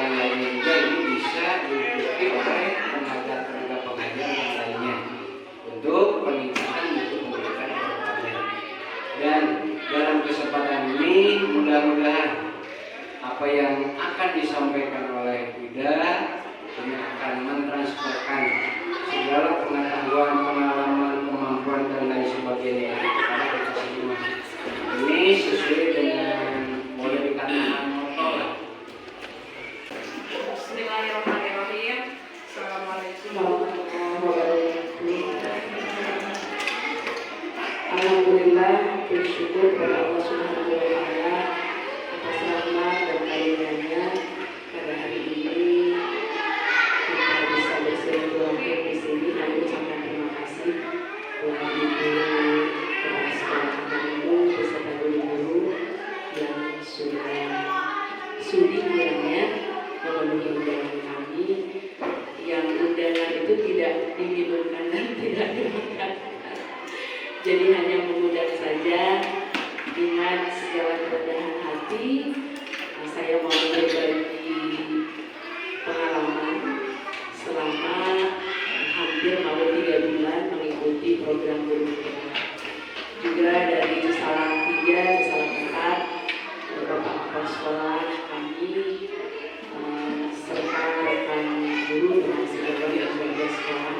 yang lainnya juga ini bisa diikuti oleh tenaga-tenaga pengajar yang lainnya untuk peningkatan mutu pendidikan kedepannya. Dan dalam kesempatan ini mudah-mudahan apa yang akan disampaikan oleh Ida ini akan mentransferkan segala pengetahuan, pengalaman, kemampuan dan lain sebagainya kepada kita semua. Ini sesuai dengan boleh dikatakan motor. Bismillahirrahmanirrahim. Assalamualaikum warahmatullahi wabarakatuh. Alhamdulillah, bersyukur kepada Allah Subhanahu wa Ta'ala atas rahmat dan karunia-Nya pada hari ini kita bisa bersilaturahmi di sini. Kami ucapkan terima kasih buat Ibu Kepala Sekolah Kampung beserta guru-guru yang sudah sudi kiranya memenuhi undangan kami, yang undangan itu tidak diminumkan dan tidak dimakan. Jadi hanya mengundang saja dengan segala kerendahan hati. Saya mau berbagi pengalaman selama hampir mau 3 bulan mengikuti program guru juga dari Salatiga, Salatiga, beberapa kepala sekolah kami serta rekan guru dan segala yang sekolah,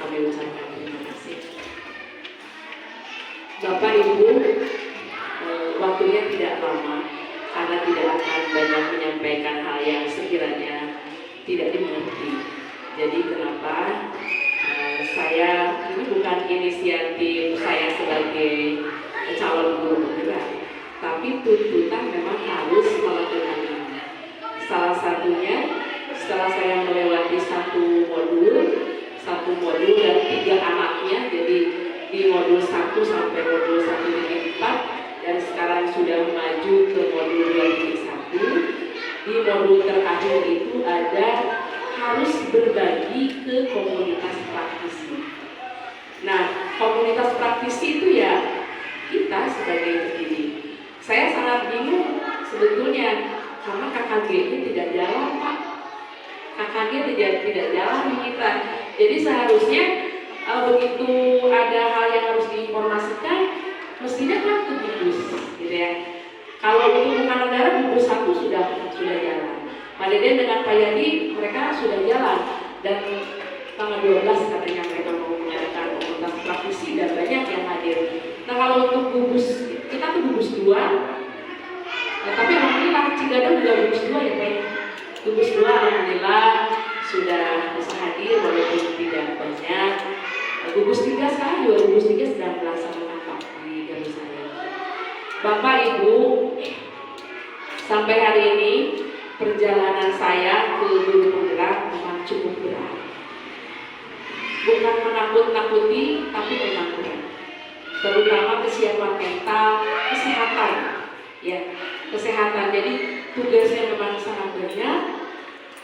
kami ucapkan terima kasih. Bapak Ibu, waktunya tidak lama karena tidak akan banyak menyampaikan hal yang sekiranya tidak dimengerti. Jadi kenapa saya ini bukan inisiatif saya sebagai calon guru penggerak, tapi tuntutan memang harus melakukan ini. Salah satunya setelah saya melewati satu modul dan 3 anaknya, jadi di modul 1 sampai modul 1-4, dan sekarang sudah maju ke modul 2-1. Di modul terakhir itu ada harus berbagi ke komunitas praktisi. Nah, komunitas praktisi itu ya kita sebagai pendidik. Saya sangat bingung sebetulnya karena KKG-nya tidak jalan, Pak. KKG tidak jalan di kita. Jadi seharusnya begitu ada hal yang harus diinformasikan, mestinya kan ke gugus, gitu ya. Kalau untuk bukan negara, gugus 1 sudah jalan. Pak Deden dengan Pak Yadi mereka sudah jalan, dan tanggal 12 katanya mereka mau mengadakan komunitas praktisi dan banyak yang hadir. Nah kalau untuk gugus, kita tuh gugus 2, tapi alhamdulillah Cigadang juga gugus 2 ya Pak. Gugus 2 alhamdulillah sudah bisa hadir walaupun tidak banyak. Gugus 3 sekarang juga gugus 3 sedang melaksanakan bakti dari saya. Bapak Ibu, sampai hari ini perjalanan saya ke guru penggerak memang cukup berat. Bukan menakut-nakuti, tapi memang berat. Terutama kesiapan mental, kesehatan. Ya, kesehatan. Jadi tugasnya memang sangat banyak.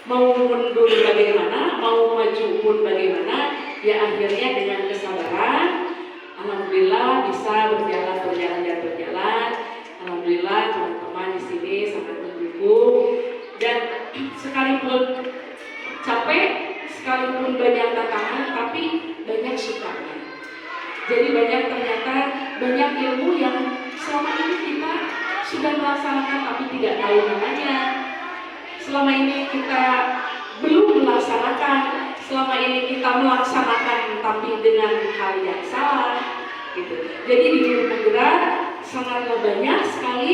Mau mundur bagaimana, mau maju pun bagaimana, ya akhirnya dengan kesabaran, alhamdulillah bisa berjalan. Alhamdulillah teman-teman di sini sangat mendukung, dan sekalipun capek, sekalipun banyak tantangan, tapi banyak sukanya. Jadi ternyata banyak ilmu yang selama ini kita sudah melaksanakan tapi tidak tahu namanya. Selama ini kita belum melaksanakan, selama ini kita melaksanakan tapi dengan hal yang salah, gitu. Jadi di guru penggerak sangatlah banyak sekali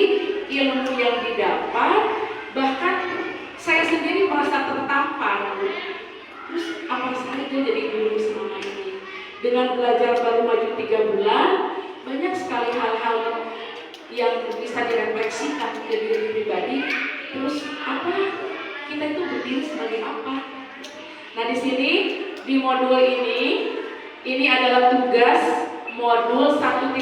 ilmu yang didapat, bahkan saya sendiri merasa tertampar. Terus apa saja jadi guru selama ini? Dengan belajar baru maju 3 bulan, banyak sekali hal-hal yang bisa direfleksikan ke diri pribadi. Terus apa? Kita itu berdiri sebagai apa? Nah di sini di modul ini adalah tugas modul 1.4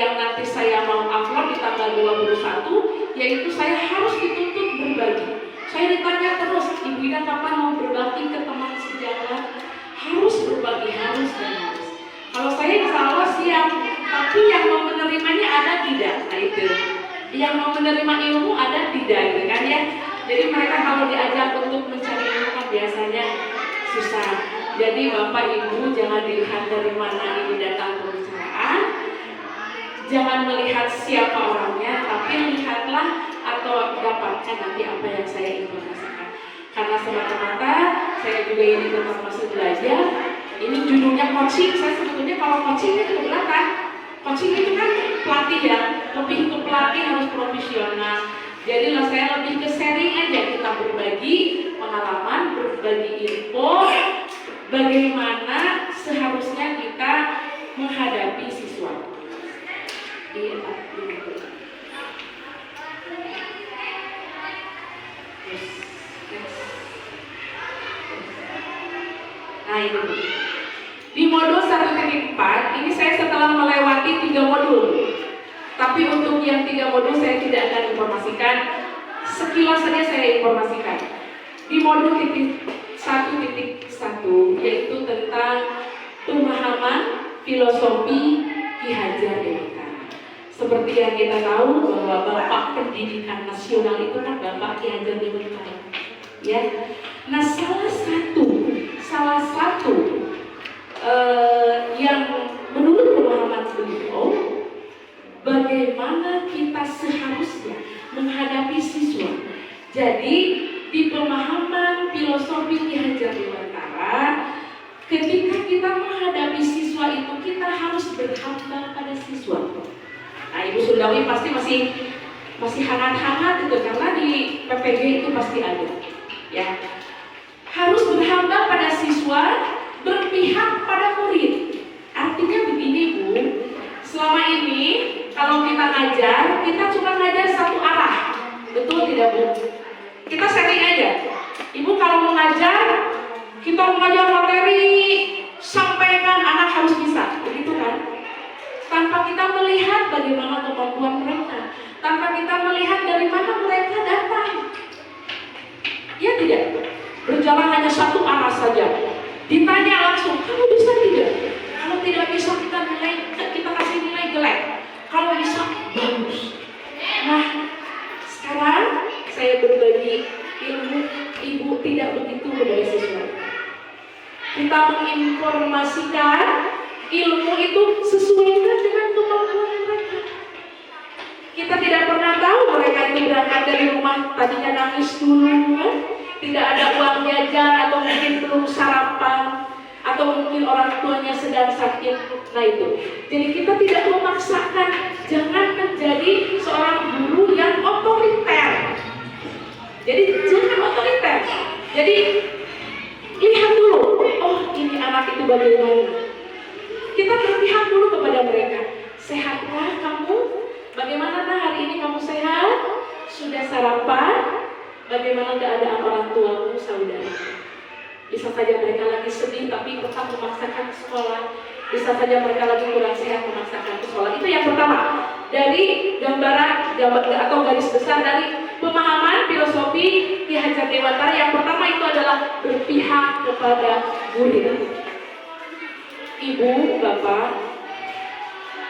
yang nanti saya mau upload di tanggal 21, yaitu saya harus dituntut berbagi. Saya ditanya terus, Ibu Ida kapan mau berbagi ke teman sejalan? Harus berbagi, harus. Kalau saya insya Allah siap, tapi yang mau menerimanya ada tidak? Nah itu, yang mau menerima ilmu ada tidak, gitu kan ya? Jadi mereka kalau diajak untuk mencari ilmu kan biasanya susah. Jadi Bapak Ibu jangan dilihat dari mana ini datang pembicaraan, jangan melihat siapa orangnya, tapi lihatlah atau dapatkan nanti apa yang saya informasikan. Karena semata-mata saya juga ini tetap masih belajar. Ini judulnya coaching. Saya sebetulnya kalau coaching itu belakang. Coaching itu kan pelatih ya, lebih ke pelatih harus profesional. Jadi saya lebih ke sharing aja, kita berbagi pengalaman, berbagi info, bagaimana seharusnya kita menghadapi siswa. Nah ini di modul 1.4 ini saya setelah melewati 3 modul. Tapi untuk yang 3 modul saya tidak akan informasikan, sekilas saja saya informasikan. Di modul 1.1 yaitu tentang pemahaman filosofi Ki Hajar Dewantara. Seperti yang kita tahu bahwa Bapak Pendidikan Nasional itu kan Bapak Ki Hajar Dewantara. Ya. Nah, salah satu yang menurut pemahaman beliau, bagaimana kita seharusnya menghadapi siswa. Jadi di pemahaman filosofi Ki Hajar Dewantara, ketika kita menghadapi siswa itu kita harus berhamba pada siswa. Nah, Ibu Sundawi pasti masih hangat-hangat itu karena di PPG itu pasti ada. Ya, harus berhamba pada siswa, berpihak pada murid. Artinya begini Bu, selama ini kalau kita ngajar, kita cuma ngajar satu arah. Betul tidak Bu? Kita sharing aja. Ibu kalau mengajar, kita mengajar materi, sampaikan anak harus bisa, begitu kan? Tanpa kita melihat bagaimana kemampuan mereka, tanpa kita melihat dari mana mereka datang. Ya tidak? Berjalan hanya satu arah saja. Ditanya langsung, kamu bisa tidak? Kalau tidak bisa kita kasih nilai jelek. Kalau bisa, bagus. Nah, sekarang saya berbagi ilmu, Ibu tidak begitu kepada siswa. Kita menginformasikan ilmu itu sesuaikan dengan kemampuan mereka. Kita tidak pernah tahu mereka itu berangkat dari rumah tadinya nangis dulu, kan? Tidak ada uang jajan atau mungkin belum sarapan, atau mungkin orang tuanya sedang sakit. Nah itu. Jadi kita tidak memaksakan, jangan menjadi seorang guru yang otoriter. Jadi jangan otoriter. Jadi lihat dulu, oh ini anak itu bagaimana. Kita berpihak dulu kepada mereka. Sehatkah kamu? Bagaimana hari ini kamu sehat? Sudah sarapan? Bagaimana keadaan orang tuamu, saudara? Bisa saja mereka lagi sedih tapi tetap memaksakan ke sekolah. Bisa saja mereka lagi kurang sehat memaksakan ke sekolah. Itu yang pertama. Dari gambaran atau garis besar dari pemahaman filosofi Ki Hajar Dewantara, yang pertama itu adalah berpihak kepada murid. Ibu, Bapak,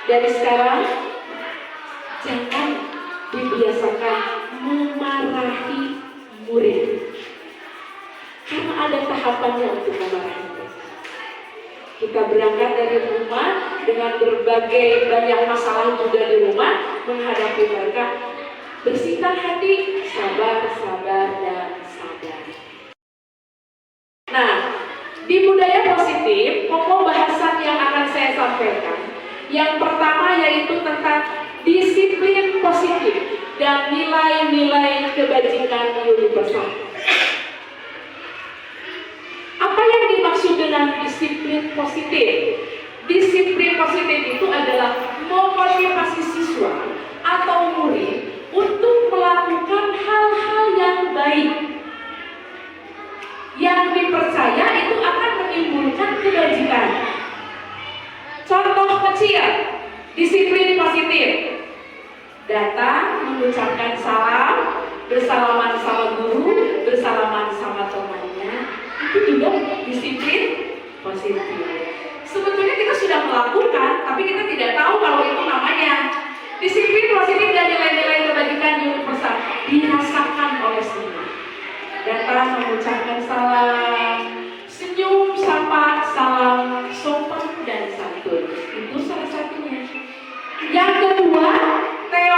dari sekarang jangan dibiasakan memarahi murid. Karena ada tahapannya untuk memarahi. Kita berangkat dari rumah dengan berbagai banyak masalah juga di rumah, menghadapi mereka. Bersihkan hati, sabar, dan sabar. Nah, di budaya positif, pokok bahasan yang akan saya sampaikan, yang pertama yaitu tentang disiplin positif dan nilai-nilai kebajikan universal. Apa yang dimaksud dengan disiplin positif? Disiplin positif itu adalah memotivasi siswa atau murid untuk melakukan hal-hal yang baik, yang dipercaya itu akan menimbulkan kebajikan. Contoh kecil, disiplin positif. Datang mengucapkan salam, bersalaman sama guru, bersalaman sama temannya, itu juga disiplin positif. Sebetulnya kita sudah melakukan, tapi kita tidak tahu kalau itu namanya disiplin positif dan nilai-nilai kebajikan universal. Di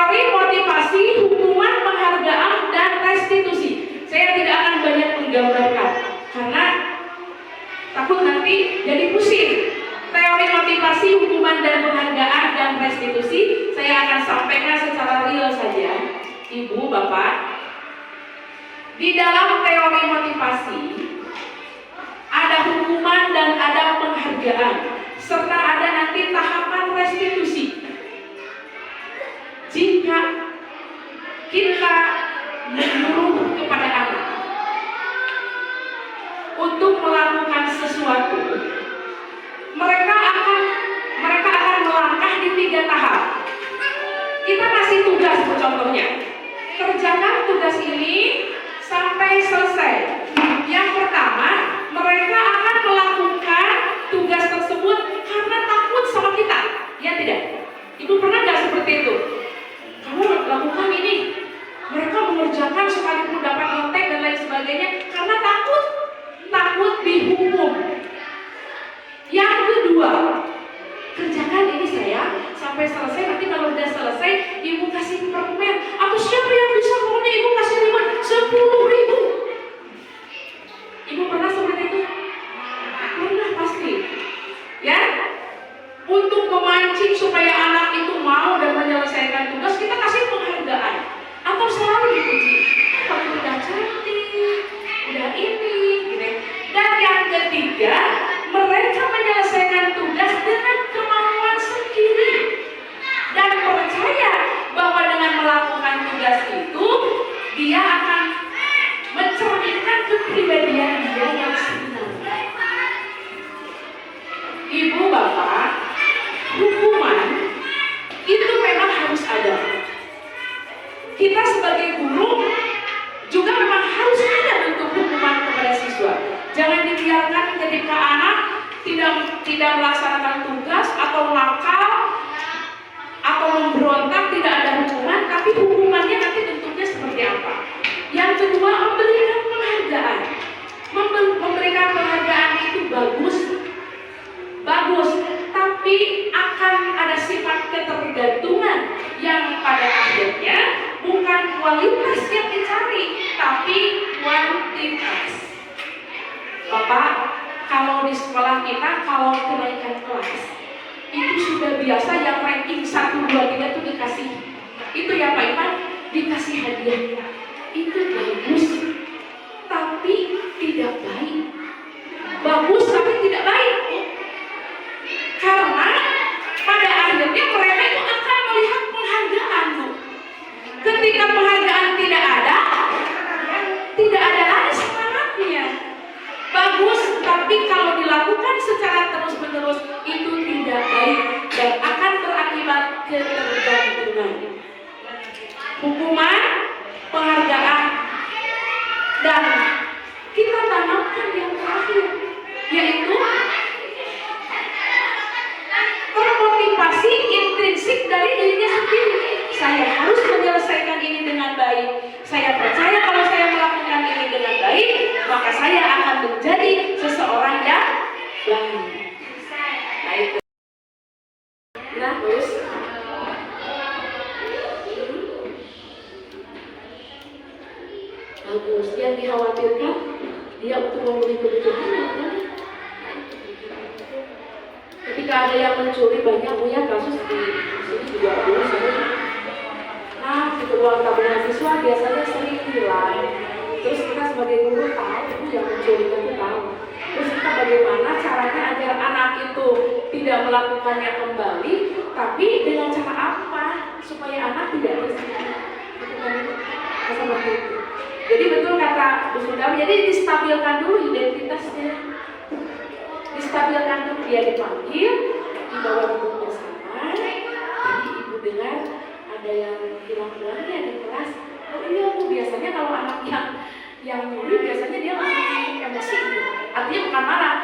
teori motivasi, hukuman, penghargaan, dan restitusi. Saya tidak akan banyak menggambarkan karena takut nanti jadi pusing. Teori motivasi, hukuman, dan penghargaan, dan restitusi saya akan sampaikan secara real saja. Ibu, Bapak, di dalam teori motivasi ada hukuman dan ada penghargaan, serta ada nanti tahapan restitusi. Jika kita menyuruh kepada anak untuk melakukan sesuatu, mereka akan melangkah di 3 tahap. Kita kasih tugas, contohnya, kerjakan tugas ini sampai selesai. Yang pertama, mereka akan melakukan tugas tersebut karena takut sama kita. Ya tidak? Ibu pernah gak seperti itu? Kamu lakukan ini, mereka mengerjakan sekalipun dapat kontek dan lain sebagainya karena takut dihukum. Yang kedua, kerjakan ini sayang sampai selesai. Nanti kalau udah selesai, ibu kasih permen. Aku siapa yang bisa, pokoknya ibu kasih reward 10.000. Ibu pernah seperti itu? Pernah pasti. Ya, untuk memancing supaya anak itu mau dan menyelesaikan tugas, kita kasih penghargaan atau selalu dipuji. Kamu udah cantik, udah ini, gitu. Dan yang ketiga, mereka menyelesaikan tugas dengan kemauan sendiri dan percaya bahwa dengan melakukan tugas itu dia akan mencerminkan kepribadian dia yang sebenarnya. Ibu, Bapak, hukuman itu memang harus ada. Kita sebagai guru juga memang harus ada bentuk hukuman kepada siswa. Jangan dibiarkan ketika anak tidak melaksanakan tugas atau nakal atau memberontak, tidak ada hukuman, tapi hukumannya nanti bentuknya seperti apa. Yang kedua, memberikan penghargaan. Memberikan penghargaan itu bagus, tapi akan ada sifat ketergantungan yang pada akhirnya bukan kualitas yang dicari, tapi kuantitas. Bapak, kalau di sekolah kita, kalau kenaikan kelas itu sudah biasa yang ranking 1, 2, 3 itu dikasih. Itu ya Pak Ipan, dikasih hadiah. Itu bagus, tapi tidak baik. Bagus tapi tidak baik. Karena pada akhirnya mereka itu akan melihat penghargaan, Bu. Ketika penghargaan tidak ada lagi semangatnya. Bagus, tapi kalau dilakukan secara terus-menerus itu tidak baik dan akan berakibat ketergantungan. Hukuman, penghargaan, dan kita tanamkan yang terakhir, yaitu termotivasi intrinsik dari dirinya sendiri. Saya harus menyelesaikan ini dengan baik. Saya percaya kalau saya melakukan ini dengan baik, maka saya akan menjadi seseorang yang baik. Nah itu. Nah terus. Bagus. Yang dikhawatirkan dia untuk memenuhi kebutuhan. Ketika ada yang mencuri banyak punya kasus di sini juga ada. Nah, di uang tabungan siswa biasanya sering hilang. Terus kita sebagai guru tahu itu yang mencuri itu tahu. Terus kita bagaimana caranya agar anak itu tidak melakukannya kembali, tapi dengan cara apa supaya anak tidak tersinggung. Seperti itu. Jadi betul kata Bu Sunda, jadi distabilkan dulu identitasnya. Distabilkan dulu, dia dipanggil, dibawa duduk bersama. Jadi ibu dengar ada yang hilang-hilangnya di kelas. Oh iya Bu, biasanya kalau anak yang nyuri biasanya dia lebih emosi gitu. Artinya bukan marah,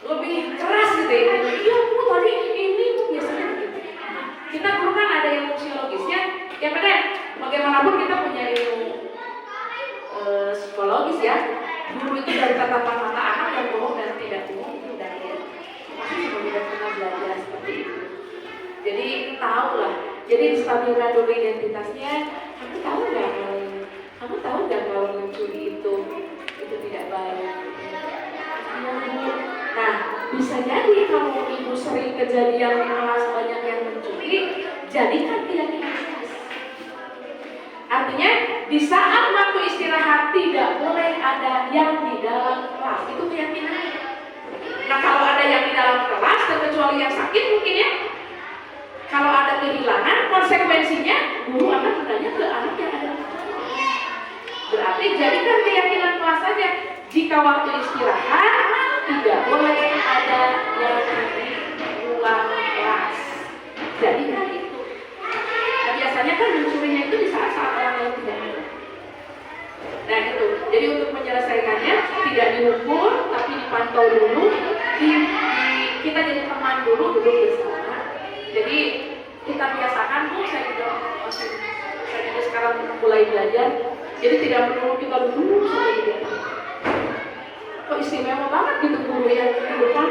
lebih keras gitu ya. Iya Bu, tadi ini Bu, biasanya begitu. Kita dulu kan ada ilmu psikologisnya. Ya benar, bagaimanapun kita punya ilmu psikologis ya. Guru itu dari tatapan mata anak yang bohong dan tidak bohong itu dari pasti sudah pernah belajar seperti itu. Jadi tahu lah Jadi stabilkan dulu identitasnya. Kamu tahu nggak kalau mencuri itu tidak baik? Nah, bisa jadi kalau ibu sering kejadian di kelas banyak yang mencuri, jadikan keyakinan keras. Artinya di saat waktu istirahat tidak boleh ada yang di dalam kelas, itu keyakinan. Nah, kalau ada yang di dalam kelas, terkecuali yang sakit mungkin ya, kalau ada kehilangan, konsekuensinya guru akan bertanya ke anak yang ada di kelas. Berarti jadikan keyakinan kelas saja. Jika waktu istirahat tidak boleh ada yang di ruang kelas. Jadikan itu. Nah, biasanya kan mencurinya itu di saat-saat orang lain tidak ada. Nah itu. Jadi untuk menyelesaikannya tidak dihukum, tapi dipantau dulu. Kita jadi teman dulu, duduk bersama. Jadi kita biasakan, Bu, saya juga sekarang mulai belajar. Jadi tidak perlu kita duduk sampai di depan. Kok istimewa banget gitu guru yang di depan.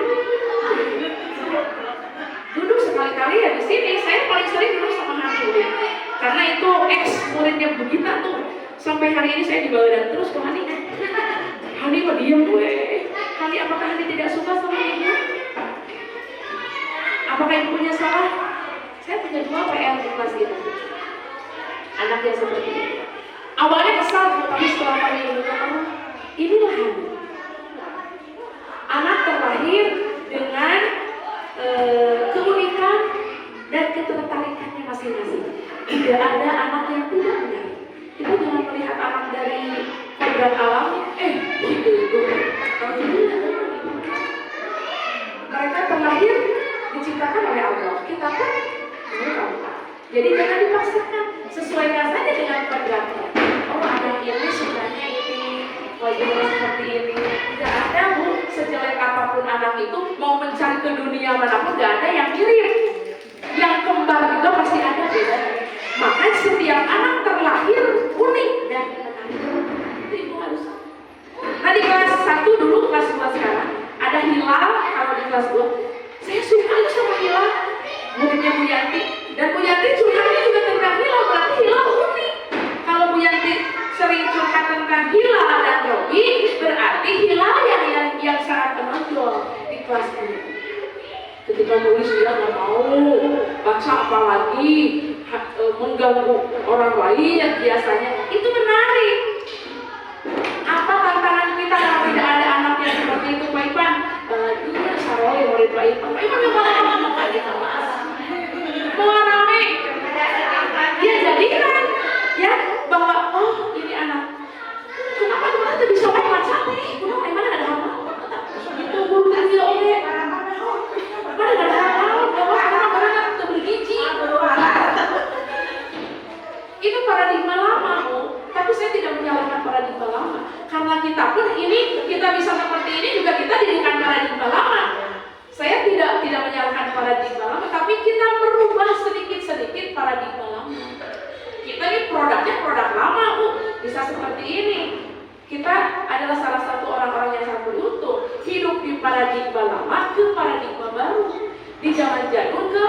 Duduk sekali-kali ya di sini. Saya paling sering duduk sama Hani, karena itu ex muridnya Bugita tuh. Sampai hari ini saya dibawa dan terus ke Hani. Hani kok diam gue? Hani, apakah Hani tidak suka sama ibu? Apakah ibu punya salah? Saya punya 2 PR di kelas itu. Anak yang seperti ini. Awalnya kesal, tapi setelah kami tahu, inilah Hani. Anak terlahir dengan keunikan dan ketertarikannya masing-masing. Tidak ada anak yang tidak menarik. Kita jangan melihat anak dari kodrat alam, gitu. Mereka terlahir diciptakan oleh Allah. Kita pun menurut Allah. Jadi jangan dipaksakan, sesuaikan saja dengan kodratnya. Oh, anak ini sukanya ini, wajahnya seperti ini. Tidak ada, Bu, sejelek apapun anak itu mau mencari ke dunia manapun tidak ada yang mirip. Yang kembar juga pasti ada bedanya. Maka setiap anak terlahir unik dan menarik. Itu ibu harus. Nah di kelas 1 dulu, kelas 2 sekarang ada Hilal. Kalau di kelas 2 saya suka itu sama Hilal, muridnya Bu Yanti. Dan Bu Yanti curhatnya juga tentang Hilal, berarti Hilal unik. Kalau Bu Yanti sering curhat tentang Hilal dan Robi, berarti Hilal yang sangat menonjol di kelas ini. Ketika nulis dia nggak mau baca apalagi mengganggu orang lain yang biasanya, itu menarik. Apa tantangan kita kalau tidak ada anak yang seperti itu, Pak Ipan? Iya, Saroli murid Pak Ipan. Pak Ipan yang mau di kelas, mau rame, dia jadikan ya bahwa oh ini anak. Kenapa kita bisa main macam nih? Kenapa emang ada apa? Itu guru dia oleh. Mana ada hal-hal bahwa anak-anak itu bergizi. Itu paradigma lama, Bu. Tapi saya tidak menyalahkan paradigma lama. Karena kita pun ini, kita bisa seperti ini juga kita didirikan paradigma lama. Saya tidak menyalahkan paradigma lama, tapi kita merubah sedikit-sedikit paradigma lama. Kita ini produknya produk lama, Bu. Bisa seperti ini. Kita adalah salah satu orang-orang yang sangat beruntung hidup di paradigma lama ke paradigma baru, di zaman jadul ke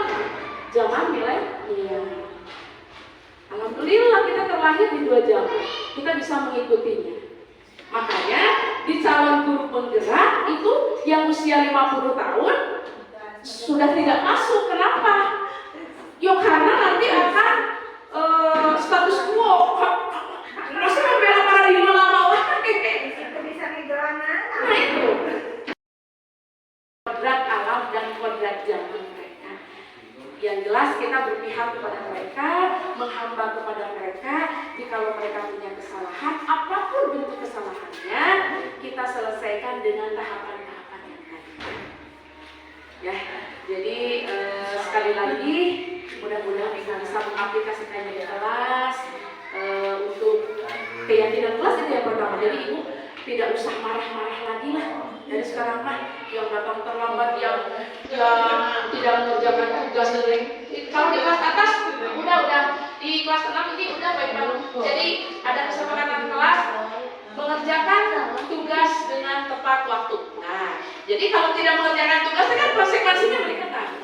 zaman milenial. Alhamdulillah kita terlahir di 2 zaman, kita bisa mengikutinya. Makanya di calon guru penggerak itu yang usia 50 tahun sudah tidak masuk. Kenapa? Ya karena nanti akan status quo. Masa membela paradigma lama lagi? Bisa digelana. Nah itu kodrat alam dan kodrat zaman mereka. Yang jelas kita berpihak kepada mereka, menghamba kepada mereka. Jikalau mereka punya kesalahan, apapun bentuk kesalahannya, kita selesaikan dengan tahapan-tahapan yang tadi. Ya, jadi sekali lagi mudah-mudahan bisa mengaplikasikannya di kelas. Untuk keyakinan kelas itu yang pertama. Jadi ibu tidak usah marah-marah lagi lah. Dari sekarang mah yang datang terlambat, yang tidak mengerjakan tugas sering. Kalau di kelas atas udah di kelas 6 ini udah baik banget. Jadi ada kesepakatan kelas mengerjakan tugas dengan tepat waktu. Nah, jadi kalau tidak mengerjakan tugas kan konsekuensinya mereka tahu.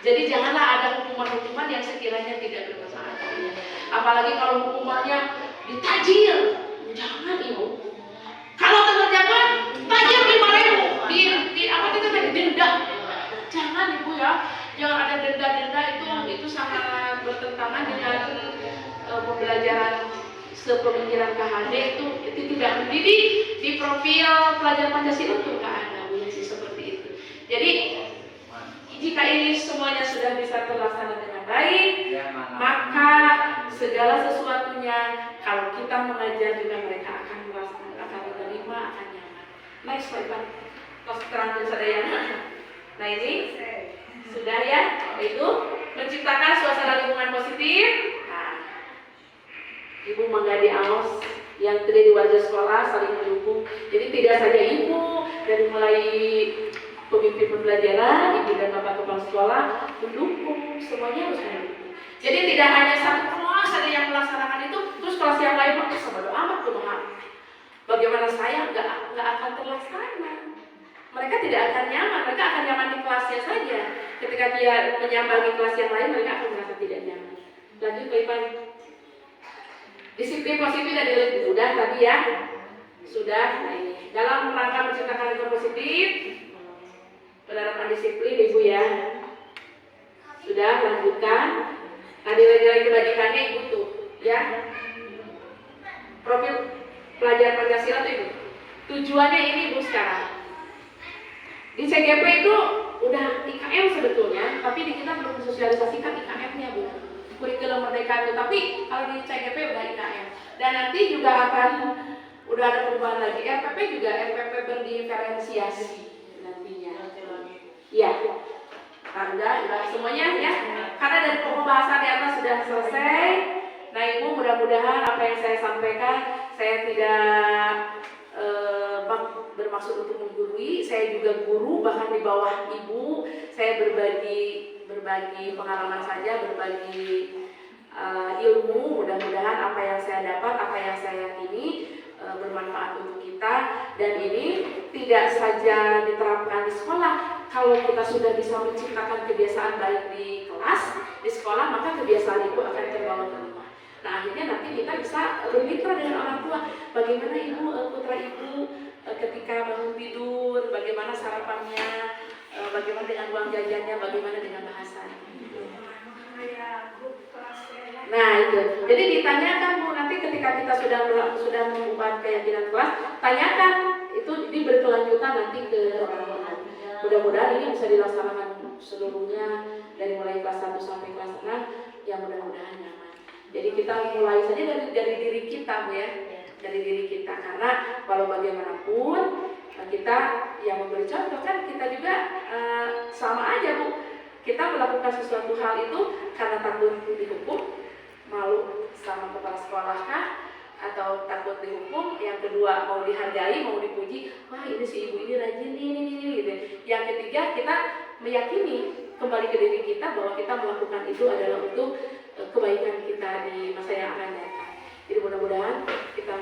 Jadi janganlah ada hukuman-hukuman yang sekiranya tidak bermanfaat. Apalagi kalau hukumannya ditajir, jangan ibu. Kalau mengerjakan tajir 5.000 di apa kita tadi denda. Jangan ibu ya, jangan ada denda-denda itu sangat bertentangan dengan pembelajaran sepemikiran KHD itu tidak mendidik di profil pelajar Pancasila itu nggak ada Bu Yesi seperti itu. Jadi jika ini semuanya sudah bisa terlaksana dengan baik, maka segala sesuatunya kalau kita mengajar juga mereka akan merasakan, akan menerima, akan nyaman. Next slide Pak. Terang sadayana. Nah ini sudah ya, itu menciptakan suasana lingkungan positif. Nah, Ibu menggadi aos yang terdiri warga sekolah saling mendukung. Jadi tidak saja ibu dari mulai pemimpin pembelajaran, ibu dan bapak kepala sekolah mendukung, semuanya harus mendukung. Jadi tidak hanya satu kelas ada yang melaksanakan itu, terus kelas yang lain maka sama doa amat kumaha. Bagaimana saya nggak akan terlaksana. Mereka tidak akan nyaman, mereka akan nyaman di kelasnya saja. Ketika dia menyambangi kelas yang lain, mereka akan merasa tidak nyaman. Lanjut Pak Ipan. Disiplin positif dan sudah tadi ya. Sudah. Nah ini dalam rangka menciptakan lingkungan positif, penerapan disiplin Ibu ya. Sudah lanjutkan. Tadi lagi kebajikannya Ibu tuh ya. Profil pelajar Pancasila tuh Ibu. Tujuannya ini Ibu sekarang. Di CGP itu udah IKM sebetulnya, tapi di kita belum sosialisasikan IKM-nya Bu. Kurikulum Merdeka itu, tapi kalau di CGP udah IKM. Dan nanti juga akan udah ada perubahan lagi. RPP juga RPP berdiferensiasi nantinya. Iya. Udah semuanya ya. Karena dari pembahasan di atas sudah selesai. Nah Ibu mudah-mudahan apa yang saya sampaikan saya tidak bermaksud untuk menggurui, saya juga guru bahkan di bawah Ibu, saya berbagi pengalaman saja, berbagi ilmu, mudah-mudahan apa yang saya dapat, apa yang saya yakini bermanfaat untuk kita. Dan ini tidak saja diterapkan di sekolah, kalau kita sudah bisa menciptakan kebiasaan baik di kelas, di sekolah, maka kebiasaan itu akan terbawa ke rumah. Nah akhirnya nanti kita bisa bermitra dengan orang tua, bagaimana Ibu, putra Ibu ketika bangun tidur, bagaimana sarapannya, bagaimana dengan uang jajannya, bagaimana dengan bahasanya. Nah itu, jadi ditanyakan Bu, nanti ketika kita sudah membuat keyakinan kelas, tanyakan itu ini berkelanjutan nanti ke orang-orang. Mudah-mudahan ini bisa dilaksanakan seluruhnya dari mulai kelas 1 sampai kelas 6, yang mudah-mudahan nyaman. Jadi kita mulai saja dari diri kita Bu ya. Dari diri kita, karena walau bagaimanapun kita yang memberi contoh kan kita juga sama aja Bu, kita melakukan sesuatu hal itu karena takut dihukum, malu sama kepala sekolah kah, atau takut dihukum, yang kedua mau dihargai, mau dipuji, wah ini si ibu ini rajin ini gitu. Yang ketiga kita meyakini kembali ke diri kita bahwa kita melakukan itu adalah untuk kebaikan kita di masa yang akan datang. Jadi mudah-mudahan kita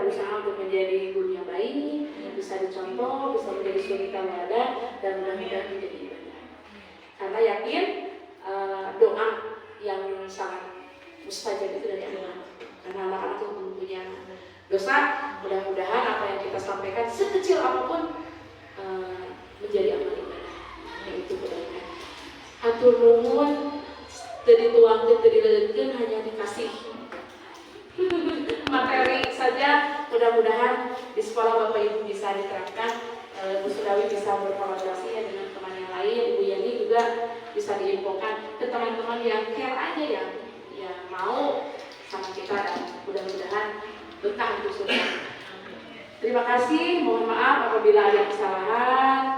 berusaha untuk menjadi guru yang baik, bisa dicontoh, bisa menjadi suri tauladan, dan mudah-mudahan menjadi ibadah. Karena yakin doa yang sangat mustajab itu dari anak-anak. Karena anak-anak itu mempunyai dosa, mudah-mudahan apa yang kita sampaikan sekecil apapun menjadi amal ibadah. Itu kebaikan. Hatur nuhun, teu dituangkeun, teu dileungkeun, hanya dikasih materi saja. Mudah-mudahan di sekolah Bapak Ibu bisa diterapkan, Bu Sudawi bisa berkolaborasi ya dengan teman yang lain, Ibu Yani juga bisa diinfokan ke teman-teman yang care aja yang mau sama kita, dan mudah-mudahan berkah untuk semua. Terima kasih, mohon maaf apabila ada kesalahan.